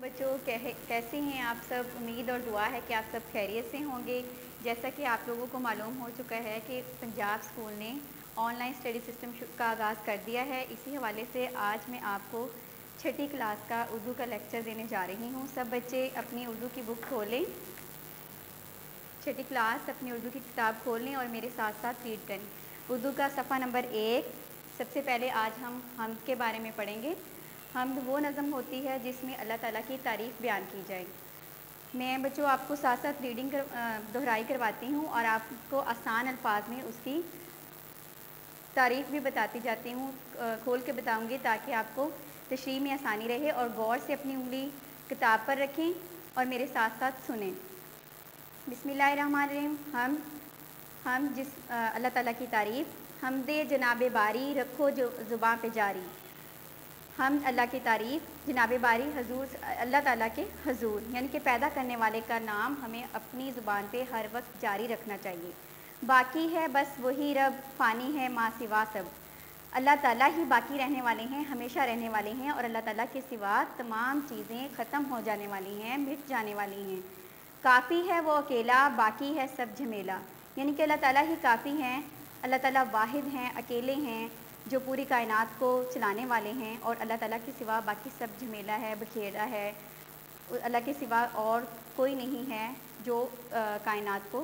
बच्चों कैसे हैं आप सब। उम्मीद और दुआ है कि आप सब खैरियत से होंगे। जैसा कि आप लोगों को मालूम हो चुका है कि पंजाब स्कूल ने ऑनलाइन स्टडी सिस्टम का आगाज़ कर दिया है। इसी हवाले से आज मैं आपको छठी क्लास का उर्दू का लेक्चर देने जा रही हूँ। सब बच्चे अपनी उर्दू की बुक खोलें, छठी क्लास अपनी उर्दू की किताब खोल लें और मेरे साथ साथ रीड करें। उर्दू का सफ़ा नंबर 1। सबसे पहले आज हम हमद के बारे में पढ़ेंगे। हमद वो नज़म होती है जिसमें अल्लाह ताला की तारीफ़ बयान की जाए। मैं बच्चों आपको साथ साथ रीडिंग दोहराई करवाती हूँ और आपको आसान अल्फाज में उसकी तारीफ़ भी बताती जाती हूँ, खोल के बताऊँगी ताकि आपको तशरीह में आसानी रहे। और गौर से अपनी उंगली किताब पर रखें और मेरे साथ साथ सुनें। बिस्मिल्लाहिर्रहमानिर्रहीम। हम जिस अल्लाह ताला की तारीफ़। हमदे जनाब बारी रखो जो ज़ुबान पे जारी। हम अल्लाह की तारीफ़ जनाब बारी हजूर अल्लाह ताला के हजूर यानी कि पैदा करने वाले का नाम हमें अपनी ज़ुबान पे हर वक्त जारी रखना चाहिए। बाकी है बस वही रब, फ़ानी है माँ सिवा सब। अल्लाह ताला ही बाकी रहने वाले हैं, हमेशा रहने वाले हैं और अल्लाह ताला के सिवा तमाम चीज़ें ख़त्म हो जाने वाली हैं, मिट जाने वाली हैं। काफ़ी है वो अकेला, बाकी है सब झमेला। यानी कि अल्लाह ताला ही काफ़ी हैं, अल्लाह ताला वाहिद हैं, अकेले हैं जो पूरी कायनात को चलाने वाले हैं और अल्लाह ताला के सिवा बाकी सब झमेला है, बखेड़ा है। अल्लाह के सिवा और कोई नहीं है जो कायनात को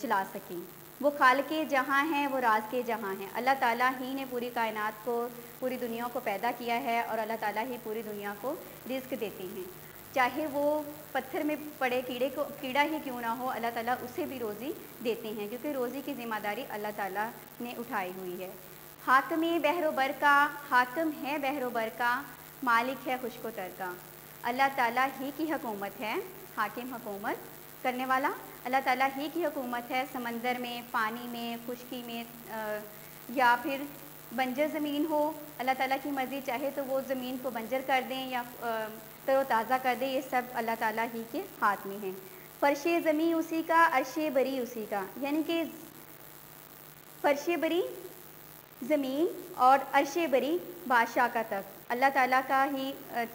चला सकें। वो खालिक़े जहाँ हैं, वो राज़ के जहाँ हैं। अल्लाह ताला ही ने पूरी कायनात को, पूरी दुनिया को पैदा किया है और अल्लाह ताला ही पूरी दुनिया को रिज़्क़ देते हैं। चाहे वो पत्थर में पड़े कीड़ा ही क्यों ना हो, अल्लाह ताला उसे भी रोज़ी देते हैं क्योंकि रोज़ी की ज़िम्मेदारी अल्लाह ताला ने उठाई हुई है। हाकिम बहरो बर का, हाकिम है बहरो बर का, मालिक है खुश्को तर का। अल्लाह ताला ही की हुकूमत है, हाकिम हुकूमत करने वाला। अल्लाह ताला ही की हुकूमत है समंदर में, पानी में, खुश्की में या फिर बंजर ज़मीन हो। अल्लाह ताला की मर्ज़ी चाहे तो वो ज़मीन को बंजर कर दें या तरोताज़ा कर दें। ये सब अल्लाह ताला ही के हाथ में है। फ़र्शे ज़मीं उसी का, अर्शे बरी उसी का। यानी कि फ़र्शे बरी ज़मीन और अर्शे बरी बादशाह का तक अल्लाह ताला का ही।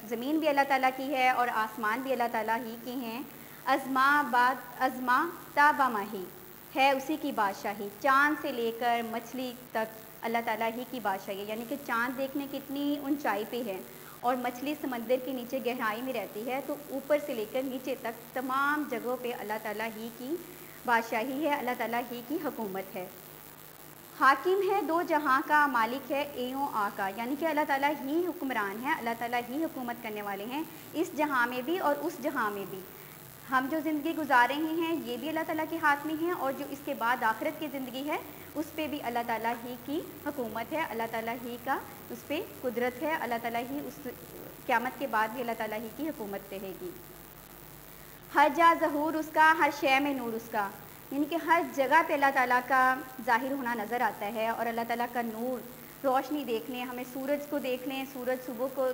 ज़मीन भी अल्लाह ताला की है और आसमान भी अल्लाह ताला ही के हैं। अज़मा ताबा माही है उसी की बादशाही। चाँद से लेकर मछली तक अल्लाह ताला ही की बादशाही है। यानी कि चाँद देखने कितनी ऊंचाई पे है और मछली समंदर के नीचे गहराई में रहती है, तो ऊपर से लेकर नीचे तक तमाम जगहों पे अल्लाह ताला ही की बादशाही है, अल्लाह ताला ही की हुकूमत है। हाकिम है दो जहाँ का, मालिक है एयों आ का। यानी कि अल्लाह ताला ही हुक्मरान है, अल्लाह ताला ही हुकूमत करने वाले हैं इस जहाँ में भी और उस जहाँ में भी। हम जो ज़िंदगी गुजार रहे हैं ये भी अल्लाह ताला के हाथ में है और जो इसके बाद आखिरत की ज़िंदगी है उस पर भी अल्लाह ताला ही की हुकूमत है, अल्लाह ताला ही का उस पर कुदरत है। अल्लाह ताला ही उस क़यामत के बाद भी अल्लाह ताला ही की हुकूमत रहेगी। हर जा ज़हूर उसका, हर शय में नूर उसका। यानी कि हर जगह पे अल्लाह ताला का ज़ाहिर होना नज़र आता है और अल्लाह ताला का नूर रोशनी देख लें, हमें सूरज को देख लें, सूरज सुबह को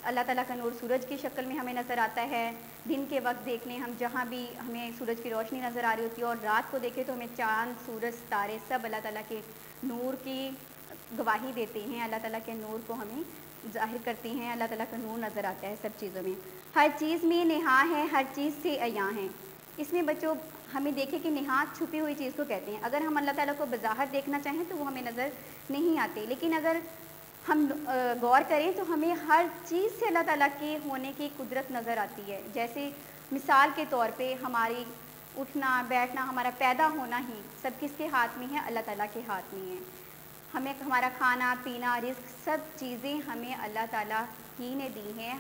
अल्लाह ताला का नूर सूरज की शक्ल में हमें नज़र आता है। दिन के वक्त देख लें हम, जहाँ भी हमें सूरज की रोशनी नज़र आ रही होती है और रात को देखें तो हमें चाँद, सूरज, तारे सब अल्लाह ताला के नूर की गवाही देते हैं, अल्लाह ताला के नूर को हमें ज़ाहिर करते हैं। अल्लाह ताला का नूर नज़र आता है सब चीज़ों में। हर चीज़ में नेहा है, हर चीज़ से अयां है। इसमें बच्चों हमें देखें कि नेहात छुपी हुई चीज़ को कहते हैं। अगर हम अल्लाह ताला को बज़ाहर देखना चाहें तो वो हमें नज़र नहीं आते, लेकिन अगर हम गौर करें तो हमें हर चीज़ से अल्लाह ताला के होने की कुदरत नज़र आती है। जैसे मिसाल के तौर पे हमारी उठना बैठना, हमारा पैदा होना ही सब किसके हाथ में है, अल्लाह ताला के हाथ में है। हमें हमारा खाना पीना रिज़्क़ सब चीज़ें हमें अल्लाह ताला ही ने दी हैं।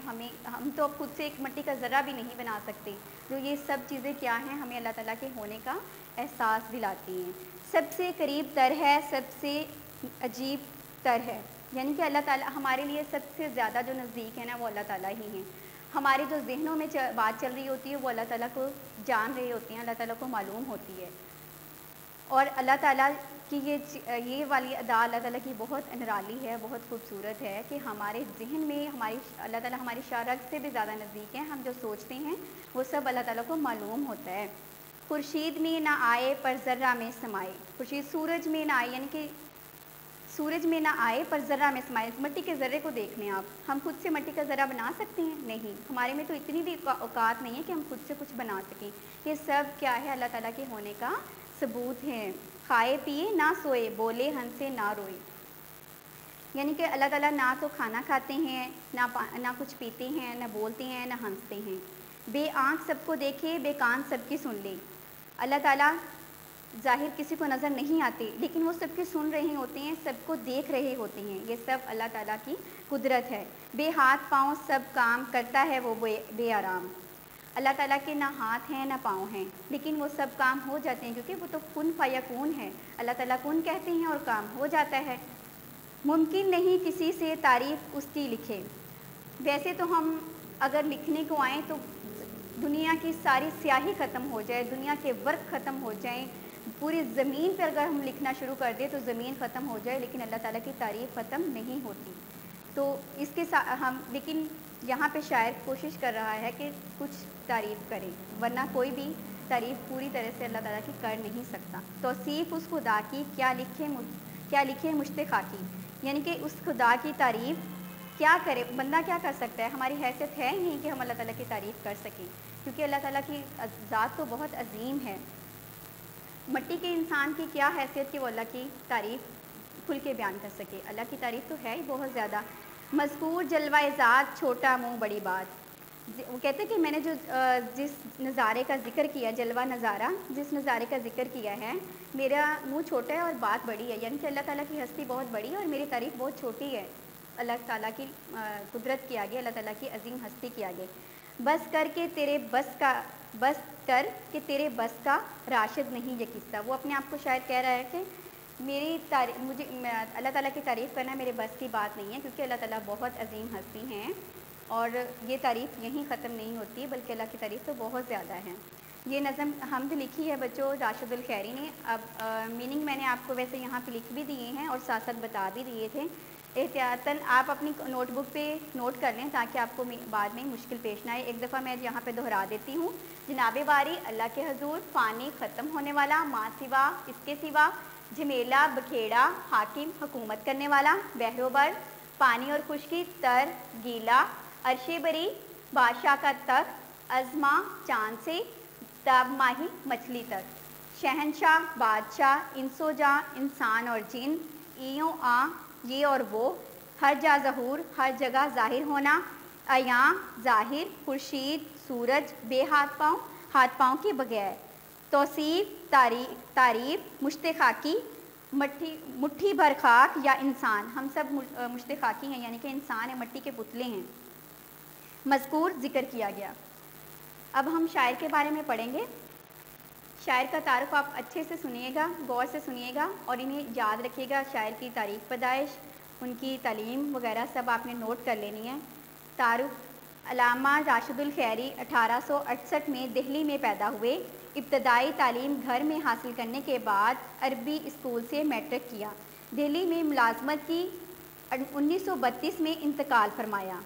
हम तो खुद से एक मिट्टी का ज़रा भी नहीं बना सकते, तो ये सब चीज़ें क्या हैं, हमें अल्लाह ताला के होने का एहसास दिलाती हैं। सबसे करीब तर है, सबसे अजीब तर है। यानी कि अल्लाह ताला हमारे लिए सबसे ज़्यादा जो नज़दीक है ना वो अल्लाह ताला ही हैं। हमारे जो ज़हनों में बात चल रही होती है वो अल्लाह ताला को जान रहे होते हैं, अल्लाह ताला को मालूम होती है। और अल्लाह ताला की ये वाली अदा अल्लाह ताला की बहुत निराली है, बहुत खूबसूरत है कि हमारे ज़हन में अल्लाह ताला हमारी शारग से भी ज़्यादा नज़दीक है। हम जो सोचते हैं वो सब अल्लाह ताला को मालूम होता है। खुर्शीद में ना आए पर ज़र्रा में समाए। खुर्शीद सूरज में ना आए, यानी कि सूरज में ना आए पर ज़र्रा में समाए। मट्टी के ज़र्रे को देख लें आप, हम खुद से मट्टी का ज़र्रा बना सकते हैं? नहीं, हमारे में तो इतनी भी औकात नहीं है कि हम खुद से कुछ बना सकें। ये सब क्या है? अल्लाह ताला के होने का सबूत है। खाए पिए ना सोए, बोले हंसे ना रोए। यानी कि अल्लाह ताला ना तो खाना खाते हैं, ना कुछ पीते हैं, ना बोलते हैं, ना हंसते हैं। बे आँख सबको देखे, बे कान सबकी सुन ले। अल्लाह ताला ज़ाहिर किसी को नज़र नहीं आते, लेकिन वो सबके सुन रहे होते हैं, सबको देख रहे होते हैं। ये सब अल्लाह ताला की कुदरत है। बे हाथ पाँव सब काम करता है वो बेआराम। अल्लाह ताला के ना हाथ हैं ना पाँव हैं, लेकिन वो सब काम हो जाते हैं, क्योंकि वो तो कुन फयकून है। अल्लाह ताला कुन कहते हैं और काम हो जाता है। मुमकिन नहीं किसी से तारीफ़ उसकी लिखे। वैसे तो हम अगर लिखने को आएँ तो दुनिया की सारी स्याही ख़त्म हो जाए, दुनिया के वर्क ख़त्म हो जाएँ, पूरी ज़मीन पर अगर हम लिखना शुरू कर दें तो ज़मीन ख़त्म हो जाए, लेकिन अल्लाह ताला की तारीफ़ ख़त्म नहीं होती। तो इसके साथ हम, लेकिन यहाँ पे शायर कोशिश कर रहा है कि कुछ तारीफ़ करें, वरना कोई भी तारीफ़ पूरी तरह से अल्लाह ताला की कर नहीं सकता। तौसीफ़ उस खुदा की क्या लिखे मुश्ते खाकी, यानी कि उस खुदा की तारीफ़ क्या करे, बंदा क्या कर सकता है? हमारी हैसियत है ही नहीं कि हम अल्लाह ताला की तारीफ़ कर सकें, क्योंकि अल्लाह ताला की ज़ात तो बहुत अजीम है। मट्टी के इंसान की क्या हैसियत कि वो अल्लाह की तारीफ़ खुल के बयान कर सके। अल्लाह की तारीफ़ तो है ही बहुत ज़्यादा। मज़कूर जलवा ज़ात छोटा मुँह बड़ी बात। वो कहते हैं कि मैंने जो जिस नज़ारे का ज़िक्र किया, जलवा नज़ारा, जिस नज़ारे का ज़िक्र किया है, मेरा मुँह छोटा है और बात बड़ी है। यानी कि अल्लाह ताला की हस्ती बहुत बड़ी है और मेरी तारीफ़ बहुत छोटी है। अल्लाह ताला की कुदरत के आगे, अल्लाह ताला की अजीम हस्ती के आगे। बस कर के तेरे बस तेरे बस का राशिद नहीं ये किस्सा। वो अपने आप को शायद कह रहा है कि अल्लाह ताला की तारीफ़ करना मेरे बस की बात नहीं है, क्योंकि अल्लाह ताला बहुत अजीम हस्ती हैं और ये तारीफ़ यहीं ख़त्म नहीं होती, बल्कि अल्लाह की तारीफ़ तो बहुत ज़्यादा है। ये नज़म हमद लिखी है बच्चों राशिदुल खैरी ने। अब मीनिंग मैंने आपको वैसे यहाँ पे लिख भी दिए हैं और साथ साथ बता भी दिए थे। एहतियातन आप अपनी नोटबुक पे नोट कर लें ताकि आपको बाद में मुश्किल पेश ना आए। एक दफ़ा मैं यहाँ पे दोहरा देती हूँ। जनाबे बारी अल्लाह के हजूर, फ़ानी ख़त्म होने वाला, माँ सिवा इसके सिवा, झमेला बखेड़ा हाकिम हुकूमत करने वाला, बहरोबर पानी और खुशकी, तर गीला अर्शे बरी बादशाह का तख्त, अज़मा चाँद से तब माही मछली तक, शहनशाह बादशाह इंसो जा इंसान और जिन, इयों आ ये और वो, हर जा ज़हूर हर जगह ज़ाहिर होना, अयां ज़ाहिर खुर्शीद सूरज बे हाथ पाँव के बगैर, तौसीफ़ तारीफ़ मुश्ते खाकी मुट्ठी भर खाक या इंसान। हम सब मुश्ते खाकी हैं, यानी कि इंसान है, मट्टी के पुतले हैं। मज़कूर ज़िक्र किया गया। अब हम शायर के बारे में पढ़ेंगे। शायर का तारुफ आप अच्छे से सुनिएगा, गौर से सुनिएगा और इन्हें याद रखिएगा। शायर की तारीख़, पैदाइश, उनकी तालीम वगैरह सब आपने नोट कर लेनी है। तारुफ: अल्लामा राशिदुल खैरी 1868 में दिल्ली में पैदा हुए। इब्तदाई तालीम घर में हासिल करने के बाद अरबी स्कूल से मैट्रिक किया। दिल्ली में मुलाजमत की। 1932 में इंतकाल फरमाया।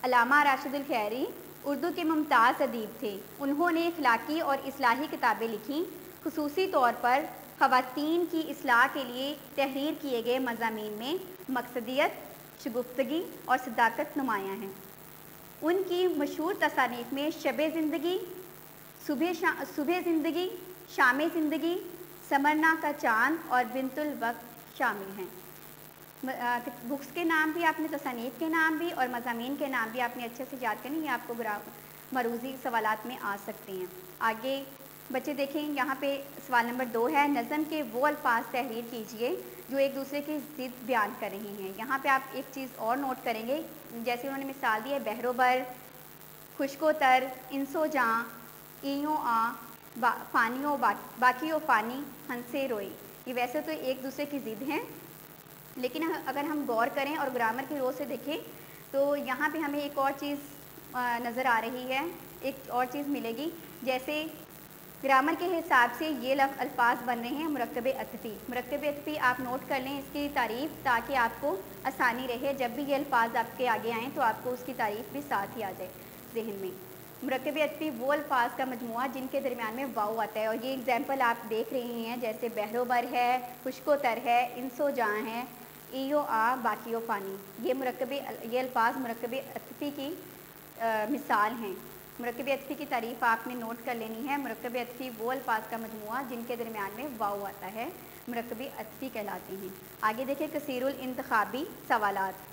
अल्लामा राशिदुल खैरी उर्दू के मुमताज़ अदीब थे। उन्होंने इखलाकी और इस्लाही किताबें लिखीं। खुसूसी तौर पर ख़वातीन की इस्लाह के लिए तहरीर किए गए मज़ामीन में मकसदियत, शगुफ्तगी और सदाकत नुमायाँ हैं। उनकी मशहूर तसानीफ़ में शब ज़िंदगी, सुबह ज़िंदगी, शाम ज़िंदगी, समरना का चाँद और बिंतुल वक्त शामिल हैं। बुक्स के नाम भी आपने, तसानीफ़ के नाम भी और मज़ामीन के नाम भी आपने अच्छे से याद करनी। ये आपको मरूज़ी सवालात में आ सकते हैं। आगे बच्चे देखें, यहाँ पे सवाल नंबर 2 है, नज़म के वो अल्फाज तहरीर कीजिए जो एक दूसरे की ज़िद बयान कर रही हैं। यहाँ पे आप एक चीज़ और नोट करेंगे, जैसे उन्होंने मिसाल दी है, बहरोबर, खुशको तर, इंसो जाँ, इयों आ, फ़ानियों बाकियों फ़ानी, हंसे रोई। ये वैसे तो एक दूसरे की ज़िद हैं, लेकिन अगर हम गौर करें और ग्रामर की रो से देखें तो यहाँ पे हमें एक और चीज़ नज़र आ रही है, एक और चीज़ मिलेगी। जैसे ग्रामर के हिसाब से ये अल्फाज बन रहे हैं मुरक्कब अतफ़ी। मुरक्कब अतफ़ी आप नोट कर लें इसकी तारीफ़, ताकि आपको आसानी रहे, जब भी ये अल्फाज आपके आगे आएँ तो आपको उसकी तारीफ़ भी साथ ही आ जाए जहन में। मुरक्कब अतफ़ी वो अल्फाज का मजमुआ जिनके दरमियान में वाव आता है, और ये एग्जाम्पल आप देख रहे हैं, जैसे बहरोबर है, खुशको तर है, इंसो जाँ है, ایو آ باقیو پانی، یہ الفاظ مرکب عطفی کی مثال ہیں۔ مرکب عطفی کی تعریف آپ نے نوٹ کر لینی ہے۔ مرکب عطفی وہ الفاظ کا مجموعہ جن کے درمیان میں واو آتا ہے مرکب عطفی کہلاتے ہیں۔ آگے دیکھیں کثیر الانتخابی سوالات۔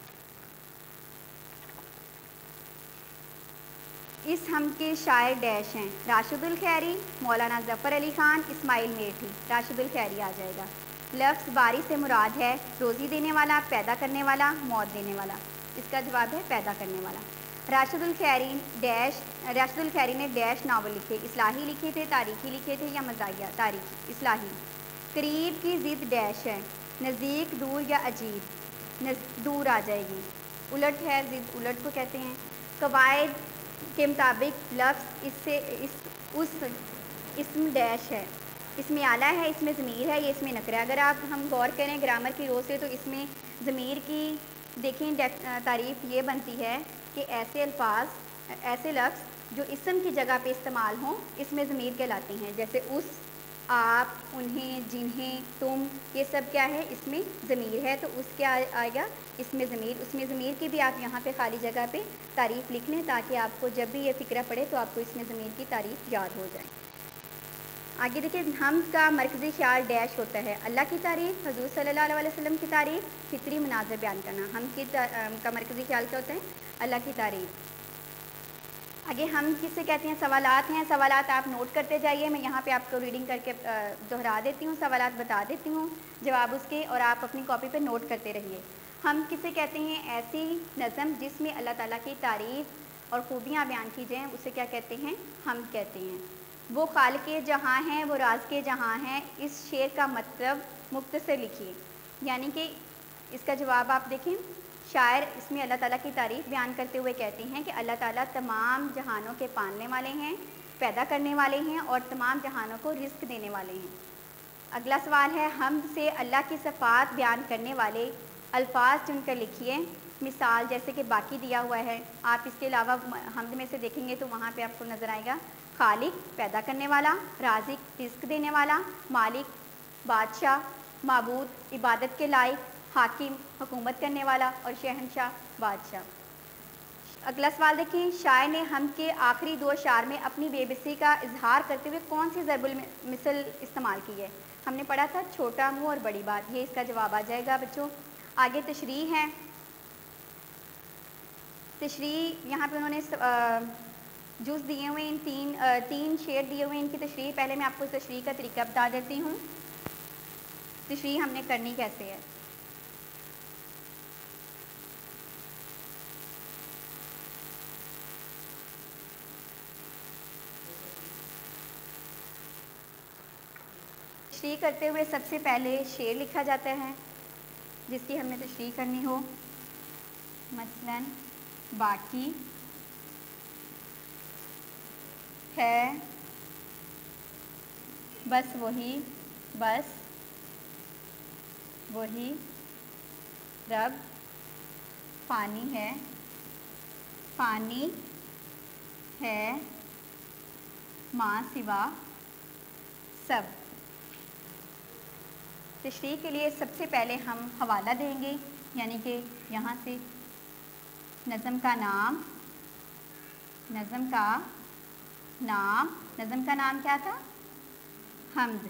اس حمد کے شاعر ڈیش ہیں، راشد الخیری، مولانا ظفر علی خان، اسماعیل میٹھی۔ راشد الخیری آ جائے گا۔ لفظ باری سے مراد ہے روزی دینے والا، پیدا کرنے والا، موت دینے والا۔ اس کا جواب ہے پیدا کرنے والا۔ راشد الخیری نے ڈیش ناول لکھے، اصلاحی لکھے تھے، تاریخی لکھے تھے یا مزاحیہ؟ تاریخی، اصلاحی۔ قریب کی ضد ڈیش ہے، نزدیک، دور یا عجیب؟ دور آ جائے گی۔ الٹ ہے، ضد الٹ کو کہتے ہیں۔ قواعد کے مطابق لفظ اس اسم ڈیش ہے، اس میں اعلیٰ ہے، اس میں ضمیر ہے، یہ اس میں نکرہ ہے۔ اگر آپ ہم غور کریں گرامر کی رو سے تو اس میں ضمیر کی دیکھیں تعریف یہ بنتی ہے کہ ایسے لفظ جو اسم کی جگہ پہ استعمال ہوں اس میں ضمیر کہلاتے ہیں، جیسے اس، آپ، انہیں، جنہیں، تم، یہ سب کیا ہے؟ اس میں ضمیر ہے، تو اس کیا آئے گا؟ اس میں ضمیر۔ اس میں ضمیر کی بھی آپ یہاں پہ خالی جگہ پہ تعریف لکھ لیں تاکہ آپ کو جب بھی یہ فقرہ پڑے تو آپ کو اس میں ضمیر کی تعریف یاد ہو جائے۔ آگے دیکھیں حمد کا مرکزی خیال ڈیش ہوتا ہے، اللہ کی تعریف، حضور صلی اللہ علیہ وسلم کی تعریف، فطری مناظر بیان کرنا۔ حمد کا مرکزی خیال کیا ہوتا ہے؟ اللہ کی تعریف۔ آگے حمد کسے کہتے ہیں؟ سوالات ہیں، سوالات آپ نوٹ کرتے جائیے، میں یہاں پہ آپ کو ریڈنگ کر کے دہرا دیتی ہوں، سوالات بتا دیتی ہوں جواب اس کے، اور آپ اپنی کاپی پہ نوٹ کرتے رہیے۔ حمد کسے کہتے ہیں؟ ایسی نظم جس میں اللہ تعالیٰ کی تعریف اور خوبیاں بیان کی جائیں، اسے کیا کہتے ہیں؟ حمد کہتے ہیں۔ وہ خالق جہاں ہیں، وہ راز کے جہاں ہیں، اس شعر کا مطلب مختصر لکھیے۔ یعنی کہ اس کا جواب آپ دیکھیں، شاعر اس میں اللہ تعالیٰ کی تعریف بیان کرتے ہوئے کہتے ہیں کہ اللہ تعالیٰ تمام جہانوں کے پالنے والے ہیں، پیدا کرنے والے ہیں اور تمام جہانوں کو رزق دینے والے ہیں۔ اگلا سوال ہے، حمد سے اللہ کی صفات بیان کرنے والے الفاظ چن کر لکھیے۔ مثال جیسے کہ باقی دیا ہوا ہے، آپ اس کے علاوہ حمد میں سے دیکھیں گے تو وہاں پہ آپ کو نظر آئے گا خالق پیدا کرنے والا، رازق رزق دینے والا، مالک بادشاہ، معبود عبادت کے لائق، حاکم حکومت کرنے والا اور شہنشاہ بادشاہ۔ اگلا سوال دیکھیں، شاعر نے حمد کے آخری دو اشعار میں اپنی بے بسی کا اظہار کرتے ہوئے کون سی ضرب المثل استعمال کی ہے؟ ہم نے پڑھا تھا چھوٹا منہ اور بڑی بات، یہ اس کا جواب آ جائے گا بچوں۔ آگے تشریح ہے، تشریح یہاں پہ انہوں نے جز دیے ہوئے ان تین شعر دیے ہوئے، ان کی تشریح پہلے میں آپ کو تشریح کا طریقہ بتا دیتی ہوں، تشریح ہم نے کرنی کیسے ہے۔ تشریح کرتے ہوئے سب سے پہلے شعر لکھا جاتا ہے جس کی ہم نے تشریح کرنی ہو، مثلاً باقی ہے بس وہی رب، پانی ہے ماں سوا سب۔ تشریح کے لیے سب سے پہلے ہم حوالہ دیں گے، یعنی کہ یہاں سے نظم کا نام کیا تھا؟ حمد،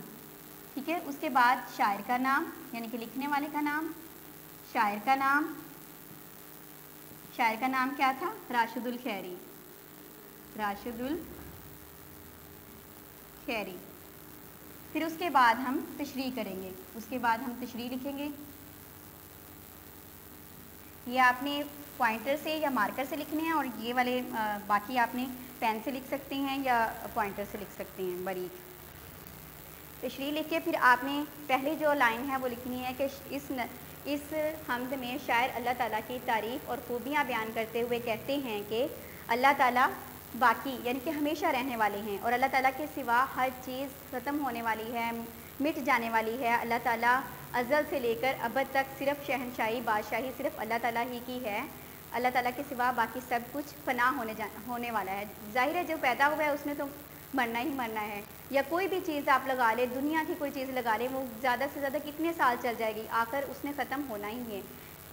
ٹھیک ہے۔ اس کے بعد شاعر کا نام، یعنی کہ لکھنے والے کا نام، شاعر کا نام کیا تھا؟ راشد الخیری۔ پھر اس کے بعد ہم تشریح کریں گے، اس کے بعد ہم تشریح لکھیں گے۔ یہ آپ نے پوائنٹر سے یا مارکر سے لکھنے ہیں، اور یہ والے باقی آپ نے پین سے لکھ سکتے ہیں یا پوائنٹر سے لکھ سکتے ہیں باریک۔ تشریح لکھ کے پھر آپ نے پہلی جو لائن ہے وہ لکھنی ہے کہ اس حمد میں شاعر اللہ تعالیٰ کی تعریف اور خوبیاں بیان کرتے ہوئے کہتے ہیں کہ اللہ تعالیٰ باقی یعنی کہ ہمیشہ رہنے والے ہیں، اور اللہ تعالیٰ کے سوا ہر چیز ختم ہونے والی ہے، مٹ جانے والی ہے۔ اللہ تعالیٰ ازل سے لے کر ابد تک صرف شہنشاہی بادشاہی صرف اللہ تعالیٰ ہی کی ہے، اللہ تعالیٰ کے سوا باقی سب کچھ فنا ہونے والا ہے۔ ظاہر ہے جو پیدا ہوا ہے اس نے تو मरना ही मरना है। या कोई भी चीज़ आप लगा लें, दुनिया की कोई चीज़ लगा लें, वो ज़्यादा से ज़्यादा कितने साल चल जाएगी, आकर उसने ख़त्म होना ही है।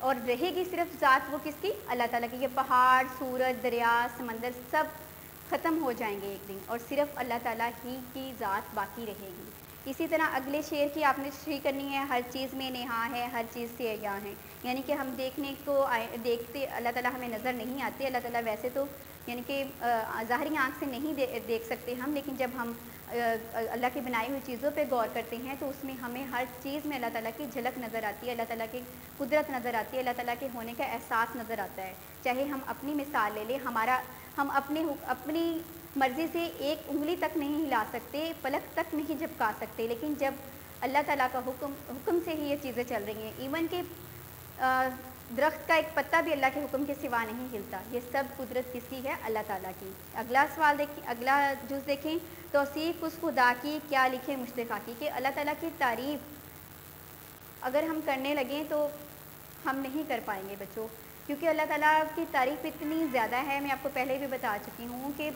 और रहेगी सिर्फ ज़ात वो किसकी? अल्लाह ताला की। ये पहाड़, सूरज, दरिया, समंदर सब ख़त्म हो जाएंगे एक दिन, और सिर्फ अल्लाह ताला ही की ज़ात बाकी रहेगी। इसी तरह अगले शेर की आपने तशरीह करनी है, हर चीज़ में नेहा है, हर चीज़ से अय्या है। यानी कि हम देखने को देखते अल्लाह ताला हमें नज़र नहीं आते। अल्लाह ताला वैसे तो यानी कि ज़ाहरी आँख से नहीं देख सकते हम, लेकिन जब हम अल्लाह की बनाई हुई चीज़ों पे गौर करते हैं तो उसमें हमें हर चीज़ में अल्लाह ताला की झलक नज़र आती है, अल्लाह ताला की कुदरत नज़र आती है, अल्लाह ताला के होने का एहसास नज़र आता है। चाहे हम अपनी मिसाल ले लें, हम अपनी मर्ज़ी से एक उंगली तक नहीं हिला सकते, पलक तक नहीं झपका सकते, लेकिन जब अल्लाह ताला का हुक्म से ही ये चीज़ें चल रही हैं। इवन कि दरख्त का एक पत्ता भी अल्लाह के हुक्म के सिवा नहीं हिलता। ये सब कुदरत किसकी है? अल्लाह ताला की। अगला सवाल देखें, अगला जुज़ देखें, तौसीफ़ उस खुदा की क्या लिखे मुश्तक़ा की, कि अल्लाह ताला की तारीफ़ अगर हम करने लगें तो हम नहीं कर पाएंगे बच्चों, क्योंकि अल्लाह ताला की तारीफ़ इतनी ज़्यादा है। मैं आपको पहले भी बता चुकी हूँ कि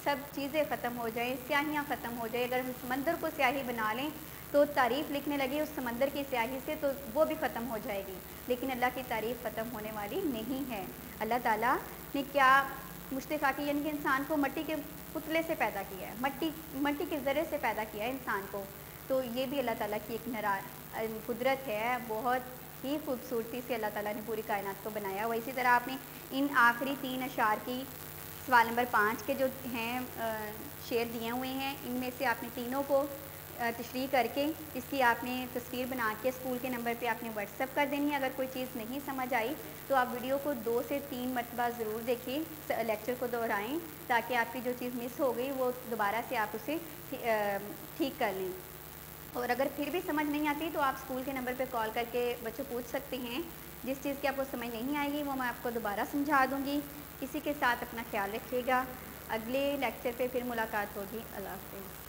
सब चीज़ें ख़त्म हो जाएँ, स्याहियाँ ख़त्म हो जाए, अगर हम समंदर को स्याही बना लें तो तारीफ़ लिखने लगे उस समंदर की स्याही से तो वो भी ख़त्म हो जाएगी, लेकिन अल्लाह की तारीफ़ ख़त्म होने वाली नहीं है। अल्लाह ताला ने क्या मुश्तक़ा की, यानी कि इंसान को मट्टी के पुतले से पैदा किया है, मट्टी के ज़रे से पैदा किया है इंसान को। तो ये भी अल्लाह ताला की एक कुदरत है। बहुत ही खूबसूरती से अल्लाह ताला ने पूरी कायनात को बनाया हुआ। इसी तरह आपने इन आखिरी 3 अशार की सवाल नंबर 5 के जो हैं शेर दिए हुए हैं, इनमें से आपने तीनों को तशरीह करके इसकी आपने तस्वीर बना के स्कूल के नंबर पे आपने व्हाट्सएप कर देनी है। अगर कोई चीज़ नहीं समझ आई तो आप वीडियो को 2 से 3 मरतबा ज़रूर देखें, लेक्चर को दोहराएं, ताकि आपकी जो चीज़ मिस हो गई वो दोबारा से आप उसे ठीक कर लें। और अगर फिर भी समझ नहीं आती तो आप स्कूल के नंबर पे कॉल करके बच्चों पूछ सकते हैं। जिस चीज़ की आपको समझ नहीं आएगी वो मैं आपको दोबारा समझा दूँगी। इसी के साथ अपना ख्याल रखिएगा। अगले लेक्चर पे फिर मुलाकात होगी। अल्लाह हाफ़िज़।